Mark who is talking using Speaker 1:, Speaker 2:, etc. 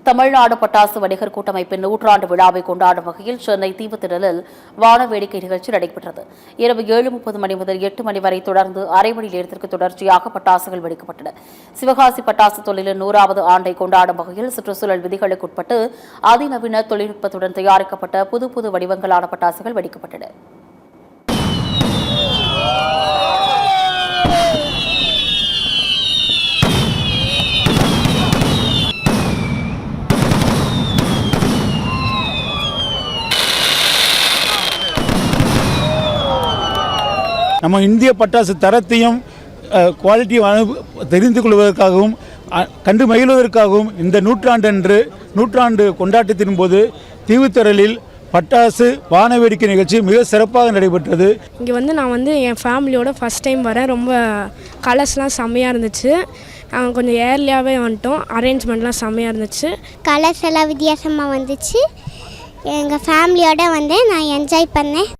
Speaker 1: தமிழ்நாடு பட்டாசு வணிகர் கூட்டமைப்பின் 100ஆண்டு விழாவை கொண்டாடும் வகையில் சென்னை தீவுத்திடலில் வான வேடிக்கை நிகழ்ச்சி நடைபெற்றது. இரவு 7:30 மணி முதல் 8 மணி வரை தொடர்ந்து அரை மணி நேரத்திற்கு தொடர்ச்சியாக பட்டாசுகள் வெடிக்கப்பட்டன. சிவகாசி பட்டாசு தொழிலின் 100வது ஆண்டை கொண்டாடும் வகையில் சுற்றுச்சூழல் விதிகளுக்குட்பட்டு அதிநவீன தொழில்நுட்பத்துடன் தயாரிக்கப்பட்ட புது வடிவங்களான பட்டாசுகள் வெடிக்கப்பட்டன.
Speaker 2: நம்ம இந்திய பட்டாசு தரத்தையும் குவாலிட்டியும் தெரிந்து கொள்வதற்காகவும் கண்டு மகிழ்வதற்காகவும் இந்த நூற்றாண்டு கொண்டாட்டத்தின் போது தீவுத்திடலில் பட்டாசு வான வேடிக்கை நிகழ்ச்சி மிக சிறப்பாக நடைபெற்றது.
Speaker 3: இங்கே நான் என் ஃபேமிலியோட ஃபஸ்ட் டைம் வரேன். ரொம்ப கலர்ஸ்லாம் செம்மையாக இருந்துச்சு. கொஞ்சம் ஏர்லியாகவே வந்துட்டோம். அரேஞ்ச்மெண்ட்லாம் செம்மையாக இருந்துச்சு.
Speaker 4: கலர்ஸ் எல்லாம் வித்தியாசமாக வந்துச்சு. எங்கள் ஃபேமிலியோடு நான் என்ஜாய் பண்ணேன்.